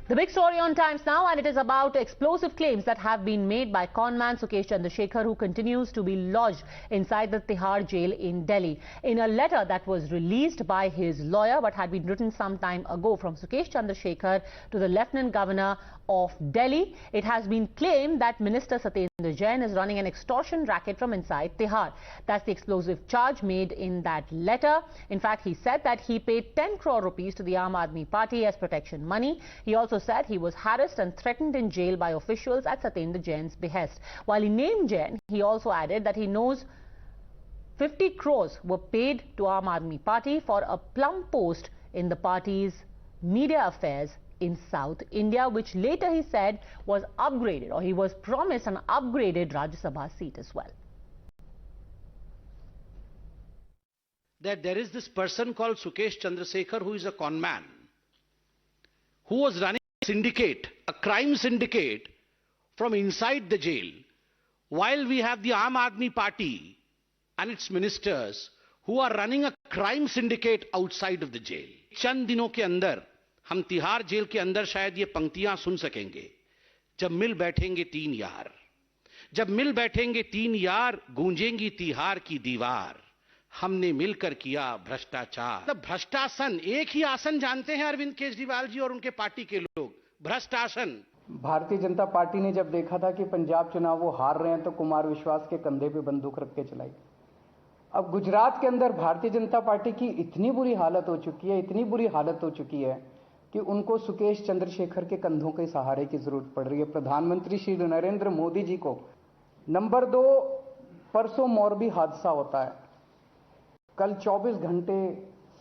The big story on Times Now, and it is about explosive claims that have been made by Conman Sukesh Chandrashekar, who continues to be lodged inside the Tihar jail in Delhi. In a letter that was released by his lawyer but had been written some time ago from Sukesh Chandrashekar to the Lieutenant Governor of Delhi, it has been claimed that Minister Satyendra Jain is running an extortion racket from inside Tihar. That's the explosive charge made in that letter. In fact, he said that he paid 10 crore rupees to the Aam Aadmi Party as protection money. He also said he was harassed and threatened in jail by officials at Satyendra Jain's behest. While he named Jain, he also added that he knows 50 crores were paid to Aam Aadmi Party for a plum post in the party's media affairs in South India, which later he said was upgraded, or he was promised an upgraded Rajya Sabha seat as well. That there is this person called Sukesh Chandrashekar, who is a con man, who was running a syndicate, a crime syndicate from inside the jail, while we have the Aam Aadmi Party and its ministers who are running a crime syndicate outside of the jail. चंद दिनों के अंदर हम तिहार jail के अंदर शायद ये पंक्तियां सुन सकेंगे, जब मिल बैठेंगे तीन यार, जब मिल बैठेंगे तीन यार, गूंजेंगी तिहार की दीवार, हमने मिलकर किया भ्रष्टाचार। मतलब भ्रष्टासन, एक ही आसन जानते हैं अरविंद केजरीवाल जी और उनके पार्टी के लोग, भ्रष्टासन। भारतीय जनता पार्टी ने जब देखा था कि पंजाब चुनाव वो हार रहे हैं तो कुमार विश्वास के कंधे पे बंदूक रख के चलाई। अब गुजरात के अंदर भारतीय जनता पार्टी की इतनी बुरी हालत हो चुकी है, इतनी बुरी हालत हो चुकी है कि उनको सुकेश चंद्रशेखर के कंधों के सहारे की जरूरत पड़ रही है। प्रधानमंत्री श्री नरेंद्र मोदी जी को। नंबर 2, परसों मोरबी हादसा होता है, कल 24 घंटे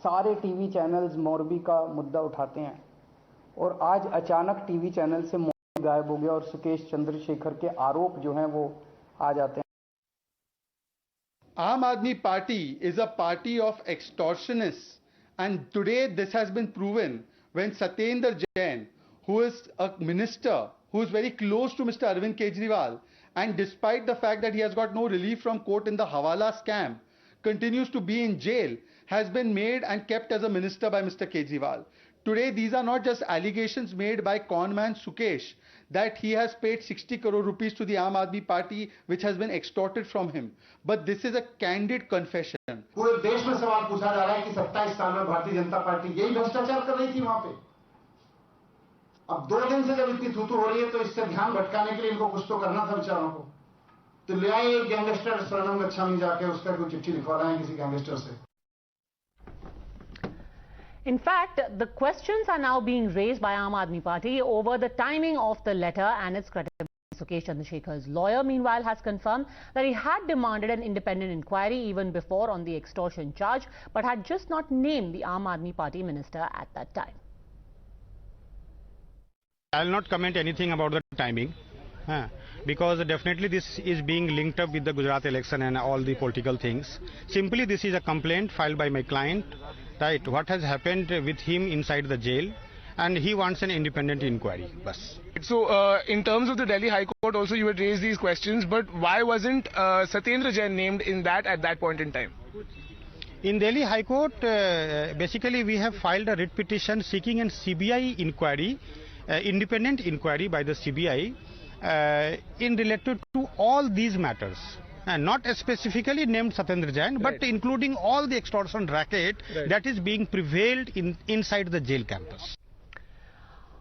सारे टीवी चैनल्स मोरबी का मुद्दा उठाते हैं और आज अचानक टीवी चैनल से मोरबी गायब हो गया और सुकेश चंद्रशेखर के आरोप जो हैं वो आ जाते हैं। Aam Aadmi Party is a party of extortionists, and today this has been proven when Satyendra Jain, who is a minister who is very close to Mr. Arvind Kejriwal, and despite the fact that he has got no relief from court in the Hawala scam, continues to be in jail, has been made and kept as a minister by Mr. Kejriwal. Today these are not just allegations made by Conman Sukesh that he has paid 60 crore rupees to the Aam Aadmi Party which has been extorted from him, but this is a candid confession. पूरे देश में सवाल पूछा जा रहा है कि 27 साल में भारतीय जनता पार्टी यही भ्रष्टाचार कर रही थी वहां पे। अब 2 दिन से जब इतनी थूथू हो रही है तो इससे ध्यान भटकाने के लिए इनको कुछ तो करना था बेचारों को। तो ले आए एक गैंगस्टर स्वर्णम गच्छामी जाके उसका कोई चिट्ठी लिखवा रहे हैं किसी गैंगस्टर से। In fact, the questions are now being raised by Aam Aadmi Party over the timing of the letter and its credibility. Sukesh Chandrashekhar's lawyer, meanwhile, has confirmed that he had demanded an independent inquiry even before on the extortion charge, but had just not named the Aam Aadmi Party minister at that time. I will not comment anything about the timing, because definitely this is being linked up with the Gujarat election and all the political things. Simply, this is a complaint filed by my client. Right, what has happened with him inside the jail, and he wants an independent inquiry. Bas. So, in terms of the Delhi High Court, also you had raised these questions, but why wasn't Satyendra Jain named in that at that point in time? In Delhi High Court, basically we have filed a writ petition seeking an CBI inquiry, independent inquiry by the CBI, in related to all these matters. And not specifically named Satyendra Jain, but including all the extortion racket that is being prevailed inside the jail campus.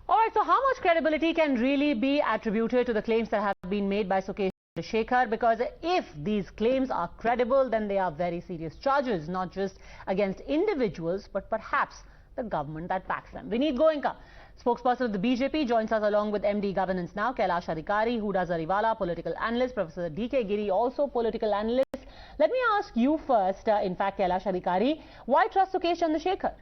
All right, so how much credibility can really be attributed to the claims that have been made by Sukesh Chandrashekar? Because if these claims are credible, then they are very serious charges, not just against individuals, but perhaps the government that backs them. Vinit Goenka, spokesperson of the BJP, joins us along with MD Governance Now, Kailash Adhikari, Huda Zariwala, political analyst, Professor D.K. Giri, also political analyst. Let me ask you first, in fact, Kailash Adhikari, why trust Sukesh Chandrashekar?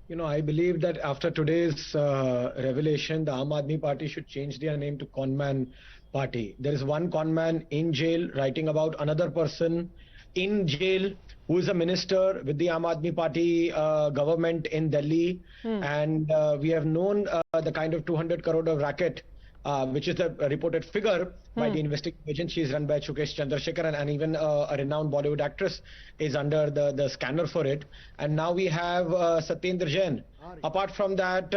You know, I believe that after today's revelation, the Aam Aadmi Party should change their name to Conman Party. There is one conman in jail writing about another person in jail who is a minister with the Aam Aadmi Party government in Delhi. And we have known the kind of 200 crore of racket which is the reported figure by the investigative agency, is run by Sukesh Chandrashekar, and even a renowned Bollywood actress is under the scanner for it. And now we have Satyendra Jain. Apart from that,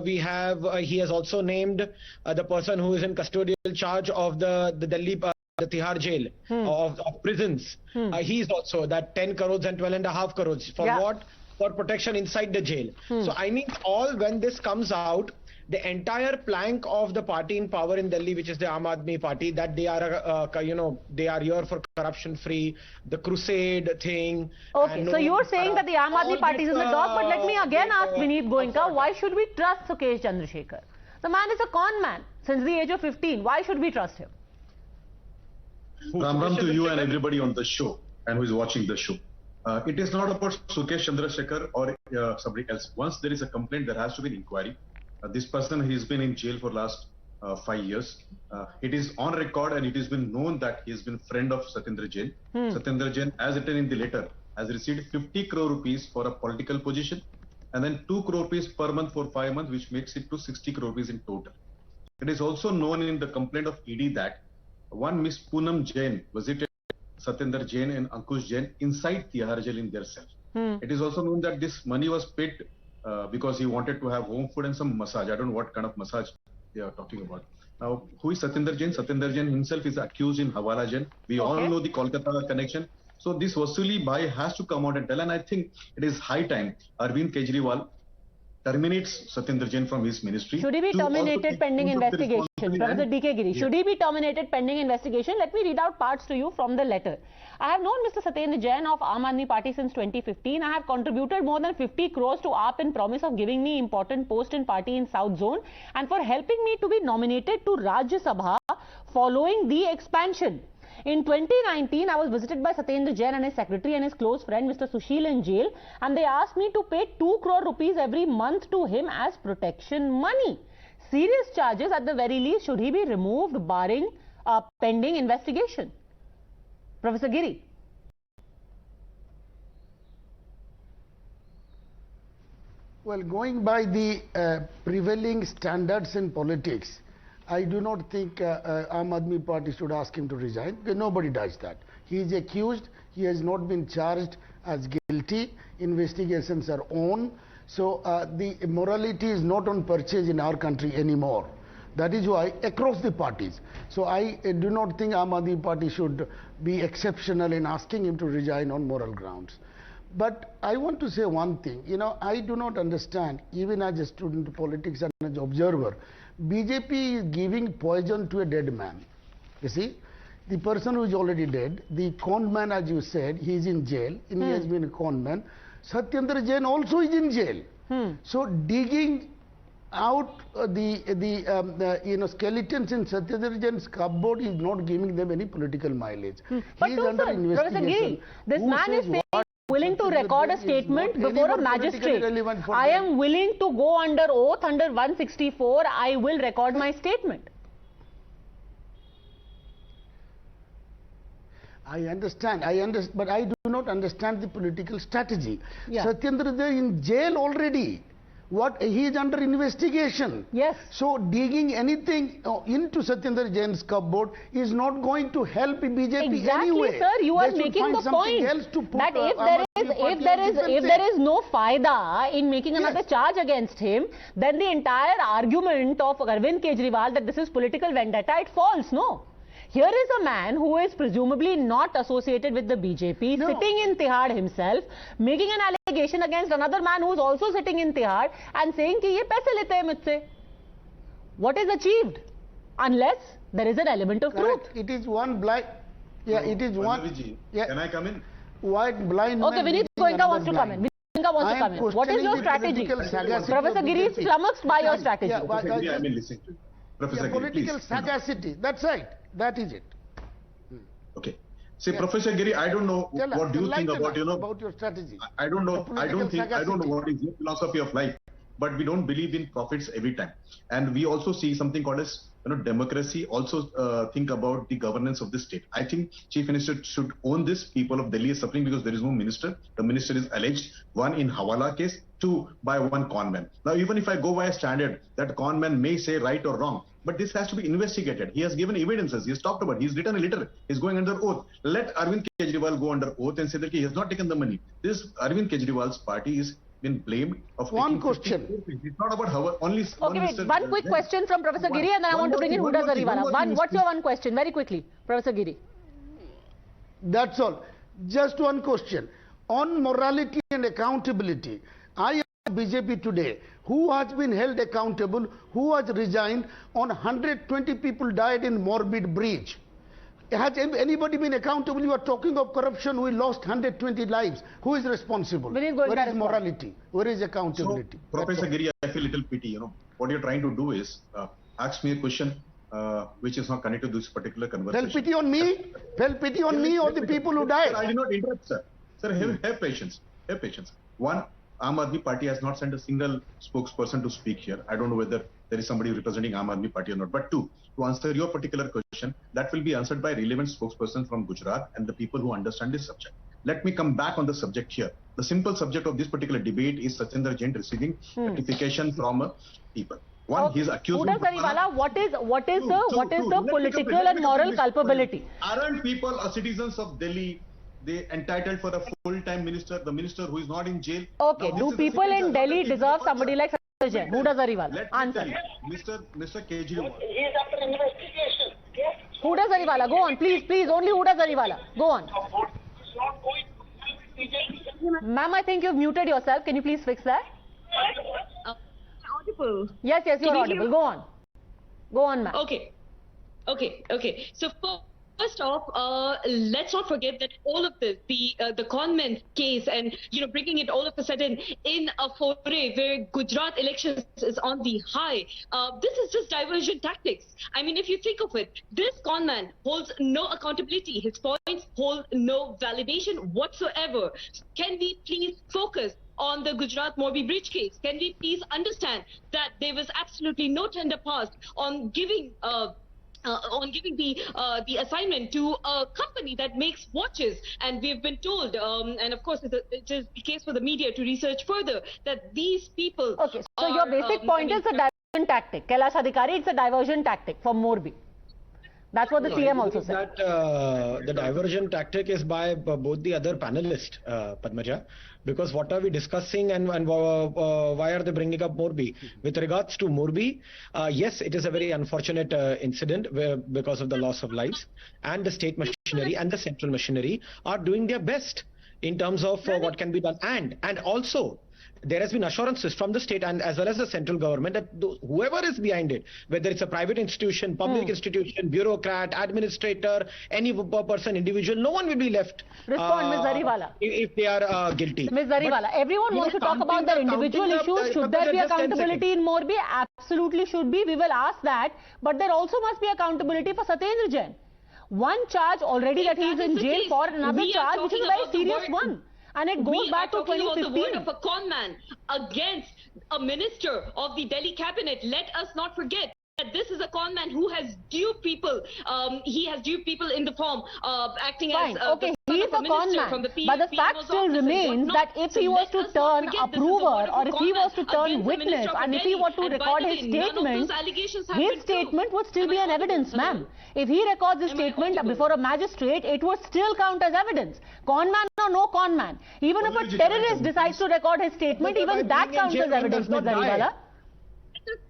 we have he has also named the person who is in custodial charge of the Delhi the Tihar jail of prisons. He is also that 10 crores and 12.5 crores for what? For protection inside the jail. So I mean, all when this comes out, the entire plank of the party in power in Delhi, which is the Aam Aadmi Party, that they are, they are here for corruption-free, the crusade thing. Okay, so you're saying that the Aam Aadmi Party is in the dark, but let me again ask Vinit Goenka, why should we trust Sukesh Chandrashekar? The man is a con man since the age of 15. Why should we trust him? Ram to you and everybody on the show and who is watching the show. It is not about Sukesh Chandrashekar or somebody else. Once there is a complaint, there has to be an inquiry. This person, he has been in jail for last 5 years. It is on record and it has been known that he has been friend of Satyendra Jain. Satyendra Jain, as written in the letter, has received 50 crore rupees for a political position and then 2 crore rupees per month for 5 months, which makes it to 60 crore rupees in total. It is also known in the complaint of ED that one Miss Poonam Jain visited Satyendra Jain and Ankush Jain inside Tihar jail in their cell. It is also known that this money was paid because he wanted to have home food and some massage. I don't know what kind of massage they are talking about. Now, who is Satyendra Jain? Satyendra Jain himself is accused in Hawala jail. We all know the Kolkata connection. So this Vasuli Bhai has to come out and tell. And I think it is high time Arvind Kejriwal terminates Satyendra Jain from his ministry. Should he be terminated pending investigation? Professor D.K. Giri, should he be terminated pending investigation? Let me read out parts to you from the letter. I have known Mr. Satyendra Jain of Aam Aadmi Party since 2015. I have contributed more than 50 crores to AAP in promise of giving me important post in party in South Zone and for helping me to be nominated to Rajya Sabha following the expansion. In 2019, I was visited by Satyendra Jain and his secretary and his close friend Mr. Sushil in jail, and they asked me to pay 2 crore rupees every month to him as protection money. Serious charges at the very least. Should he be removed barring pending investigation? Professor Giri. Well, going by the prevailing standards in politics, I do not think Aam Aadmi Party should ask him to resign, because nobody does that. He is accused, he has not been charged as guilty, investigations are on. So the morality is not on purchase in our country anymore. That is why across the parties. So I do not think Aam Aadmi Party should be exceptional in asking him to resign on moral grounds. But I want to say one thing, I do not understand, even as a student of politics and as an observer, BJP is giving poison to a dead man. You see, the person who is already dead, the con man, as you said, he is in jail, and he has been a con man. Satyendra Jain also is in jail. So digging out the skeletons in Satyendra Jain's cupboard is not giving them any political mileage. But he is under investigation. Professor Giri, this man is saying willing to record a statement before a magistrate. I am willing to go under oath under 164. I will record my statement. I understand, but I do not understand the political strategy. Satyendra Jain in jail already. He is under investigation. Yes. So digging anything into Satyendra Jain's cupboard is not going to help BJP anyway. Exactly, sir. You are making the point that if there is no faida in making another charge against him, then the entire argument of Arvind Kejriwal that this is political vendetta, it falls. No. Here is a man who is presumably not associated with the BJP, sitting in Tihar himself, making an allegation against another man who is also sitting in Tihar and saying कि ये पैसे लेते हैं मुझसे. What is achieved? Unless there is an element of truth. It is one blind. It is one. Can I come in? White blind. Okay, Vinit Goenka wants to come in. What is your strategy? Professor Giri is flummoxed by your strategy. Professor Giri, I mean, listen to you. Professor Giri, political sagacity. That's right. That is it. Okay. See, Professor Giri, I don't know what do you think about, about your strategy. I don't know. I don't know what is your philosophy of life, but we don't believe in profits every time. And we also see something called as, democracy, also think about the governance of the state. I think Chief Minister should own this. People of Delhi is suffering because there is no minister. The minister is alleged, one in Hawala case, by one conman. Now, even if I go by a standard, that conman may say right or wrong, but this has to be investigated. He has given evidences. He has talked about it. He's written a letter. He's going under oath. Let Arvind Kejriwal go under oath and say that he has not taken the money. This Arvind Kejriwal's party is been blamed of one question. It's not about how only. Okay, wait. One quick question from Professor Giri, and then I want to bring in Huda Zariwala. What's your one question? Very quickly, Professor Giri. That's all. Just one question. On morality and accountability, I ask BJP today, who has been held accountable, who has resigned on 120 people died in Morbid Bridge? Has anybody been accountable? You are talking of corruption. We lost 120 lives. Who is responsible? Vinit Goenka Where is morality? Where is accountability? So, Professor Giri, I feel a little pity. What you're trying to do is ask me a question which is not connected to this particular conversation. Fell pity on me? Fell pity on me or the people who died? Sir, I did not interrupt, sir. Sir, have patience. Have patience. One, Aam Aadmi Party has not sent a single spokesperson to speak here. I don't know whether there is somebody representing Aam Aadmi Party or not. But two, to answer your particular question, that will be answered by relevant spokesperson from Gujarat and the people who understand this subject. Let me come back on the subject here. The simple subject of this particular debate is Satyendra Jain receiving notification from people. One, he is accused. Huda Zariwala, what is the political and moral culpability? Aren't people or citizens of Delhi they entitled for a full-time minister, the minister who is not in jail? Okay, do people in Delhi deserve somebody like Satyendra Jain? Huda Zariwala, answer. Mr. Kejriwal. He is under investigation. Yes. Huda Zariwala, go on, please, only Huda Zariwala, go on. Ma'am, I think you've muted yourself. Can you please fix that? Audible. Yes, you're audible. Go on. Go on, ma'am. Okay. So first off, let's not forget that all of this, the Conman case, and bringing it all of a sudden in a foray where Gujarat elections is on the high. This is just diversion tactics. I mean, if you think of it, this Conman holds no accountability. His points hold no validation whatsoever. Can we please focus on the Gujarat Morbi Bridge case? Can we please understand that there was absolutely no tender passed on giving the assignment to a company that makes watches, and we've been told, and of course it is the case for the media to research further, that these people. Okay, so your basic point is a diversion tactic. Kailash Adhikari, it's a diversion tactic from Morbi. That's what the CM also said. That the diversion tactic is by both the other panelists, Padmaja, because what are we discussing and why are they bringing up Morbi? With regards to Morbi, yes, it is a very unfortunate incident because of the loss of lives, and the state machinery and the central machinery are doing their best in terms of what can be done, and also there has been assurances from the state and as well as the central government that whoever is behind it, whether it's a private institution, public institution, bureaucrat, administrator, any person, individual, no one will be left. Respond, Ms. Zariwala. If they are guilty. Ms. Zariwala, everyone wants to talk about their individual issues. Should there be accountability in Morbi? Absolutely should be. We will ask that. But there also must be accountability for Satyendra Jain. One charge already that he is in jail for, another charge which is a very serious one. And it goes back to 2015. The word of a conman against a minister of the Delhi cabinet. Let us not forget that this is a conman who has duped people. He has duped people in the form of acting as okay, he is a conman. But the fact still remains that if he was to turn approver or if he was to turn witness and if he were to record his statement would still be an evidence, ma'am. If he records his statement before a magistrate, it would still count as evidence. Conman or no conman. Even if a terrorist decides to record his statement, even that counts as evidence, Ms. Zariwala.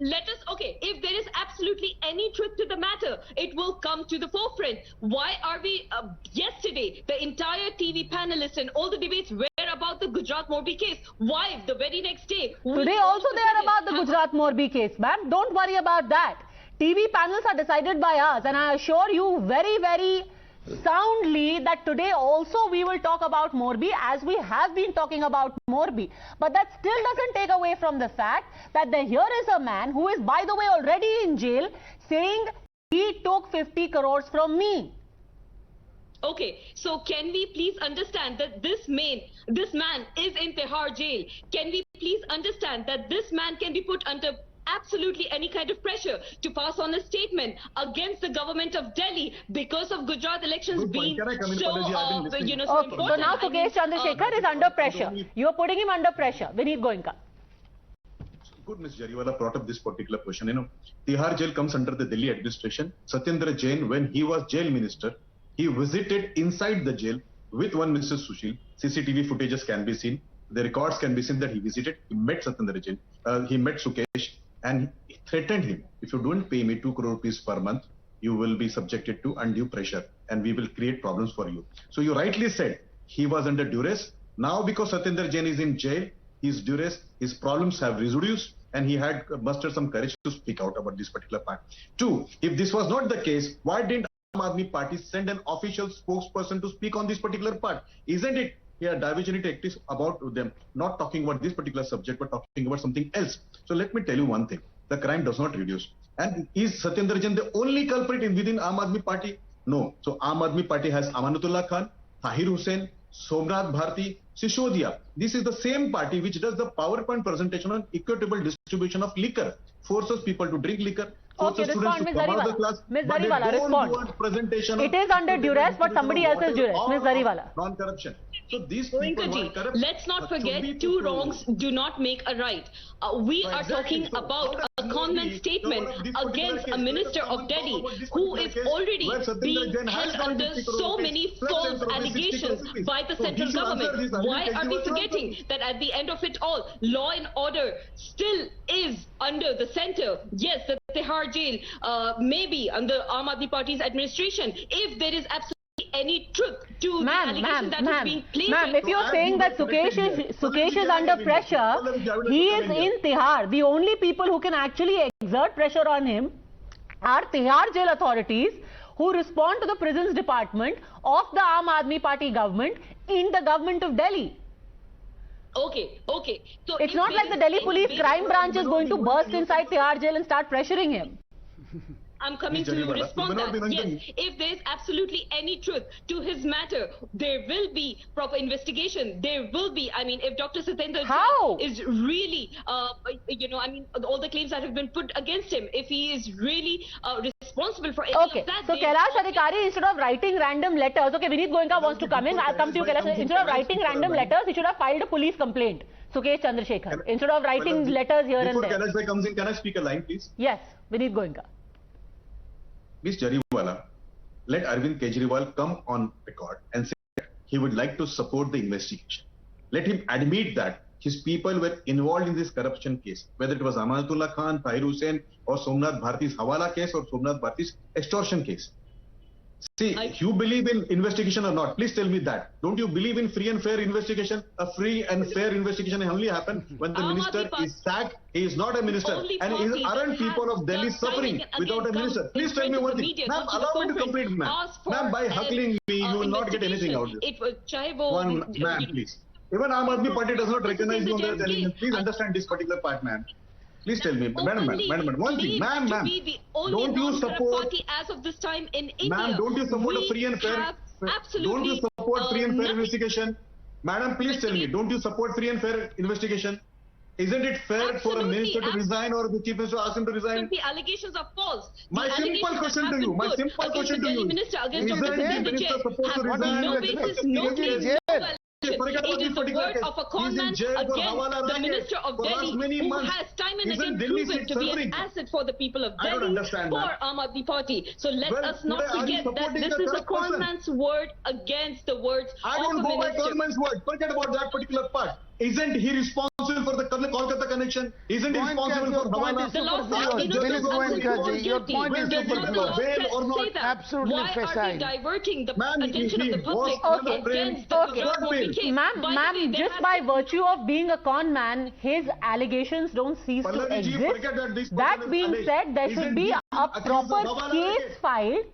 Let us, okay, if there is absolutely any truth to the matter, it will come to the forefront. Why are we, yesterday, the entire TV panelists and all the debates were about the Gujarat Morbi case. Why, the very next day? Today also they are about the Gujarat Morbi case, ma'am. Don't worry about that. TV panels are decided by us, and I assure you very, very soundly that today also we will talk about Morbi as we have been talking about Morbi. But that still doesn't take away from the fact that here is a man who is, by the way, already in jail saying he took 50 crores from me. Okay, so can we please understand that this man is in Tihar jail? Can we please understand that this man can be put under absolutely any kind of pressure to pass on a statement against the government of Delhi because of Gujarat elections being so, so important. So now Sukesh Chandrashekar is under pressure. You are putting him under pressure. Vinit Goenka. Good, Ms. Jariwala brought up this particular question. Tihar jail comes under the Delhi administration. Satyendra Jain, when he was jail minister, he visited inside the jail with one Mr. Sushil. CCTV footages can be seen. The records can be seen that he visited. He met Satyendra Jain. He met Sukesh and he threatened him. If you don't pay me 2 crore rupees per month, you will be subjected to undue pressure and we will create problems for you. So you rightly said he was under duress. Now because Satyendra Jain is in jail, his duress, his problems have reduced and he had mustered some courage to speak out about this particular part. 2, if this was not the case, why didn't Aam Aadmi Party send an official spokesperson to speak on this particular part? Isn't it here diversionary tactics about them not talking about this particular subject but talking about something else? So let me tell you one thing, the crime does not reduce. And is Satyendra Jain the only culprit within Aam Aadmi Party? No. So Aam Aadmi Party has Amanatullah Khan, Tahir Hussain, Somnath Bharti, Sishodia. This is the same party which does the PowerPoint presentation on equitable distribution of liquor, forces people to drink liquor, forces students to come out of the class. Ms. Zariwala, respond. It is under duress, but somebody else's duress. Ms. Zariwala. Non-corruption. So these people were corrupt. Let's not forget, 2 wrongs do not make a right. We are talking about a Conman statement against a minister of Delhi who is already being held under so many false allegations by the central government. Why are we forgetting that at the end of it all, law and order still is under the center? Yes, the Tihar jail may be under Aam Aadmi Party's administration. If there is absolutely any truth to the allegation that is being placed. Ma'am, if you're saying that Sukesh is under pressure, he is in Tihar. The only people who can actually exert pressure on him are Tihar jail authorities who respond to the prisons department of the Aam Aadmi Party government in the government of Delhi. Okay. So it's not like the Delhi police crime branch is going to burst inside Tihar jail and start pressuring him. I'm coming to respond that. Yes, if there is absolutely any truth to his matter, there will be proper investigation. There will be, if Dr. Satyendra Jain is really, all the claims that have been put against him, if he is really responsible for any of that. So Kailash Adhikari, instead of writing random letters, Vinit Goenka wants to come in. I'll come to you, Kailash. Instead of writing random letters, he should have filed a police complaint. Sukesh Chandrashekar. Instead of writing letters here and there. Before Kailash comes in, can I speak a line, please? Yes, Vinit Goenka. Ms. Jariwala, let Arvind Kejriwal come on record and say that he would like to support the investigation. Let him admit that his people were involved in this corruption case, whether it was Amanatullah Khan, Tahir Hussain or Somnath Bharti's Hawala case or Somnath Bharti's extortion case. See, you believe in investigation or not? Please tell me that. Don't you believe in free and fair investigation? A free and fair investigation only happen when the minister is sacked. He is not a minister. And aren't people of Delhi suffering without a minister? Please tell me one thing. Ma'am, allow me to complete, ma'am. Ma'am, by heckling me, you will not get anything out of this. Ma'am, please. Even Aam Aadmi Party does not recognize you on their television. Please understand this particular part, ma'am. Please tell me, madam, one thing, ma'am, don't you support party as of this time in India? Ma'am, don't you support a free and fair? Don't you support free and fair investigation? Madam, please tell me, don't you support free and fair investigation? Isn't it fair for a minister to resign or the chief minister to ask him to resign? The allegations are false. My simple question to you, Minister against Dr. Satyendra Jain have no basis, no claims, no it is the word of a conman against the minister of Delhi who has time and again proven to be an asset for the people of Delhi for Aam Aadmi Party. So let us not forget that this is a conman's word against the words of a minister. I don't go by conman's word. Forget about that particular part. Isn't he responsible for the Kolkata connection? Isn't he responsible for Hawala? The law says your point is superfluous. Absolutely precise. Why are we diverting the attention of the public against the Gujarat case? Ma'am, just by virtue of being a con man, his allegations don't cease to exist. That being said, there should be a proper case filed,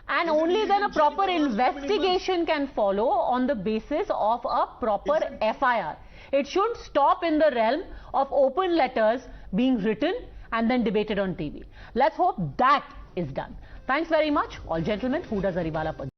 and only then a proper investigation can follow on the basis of a proper FIR. It should stop in the realm of open letters being written and then debated on TV. Let's hope that is done. Thanks very much, all gentlemen. Huda Zariwala.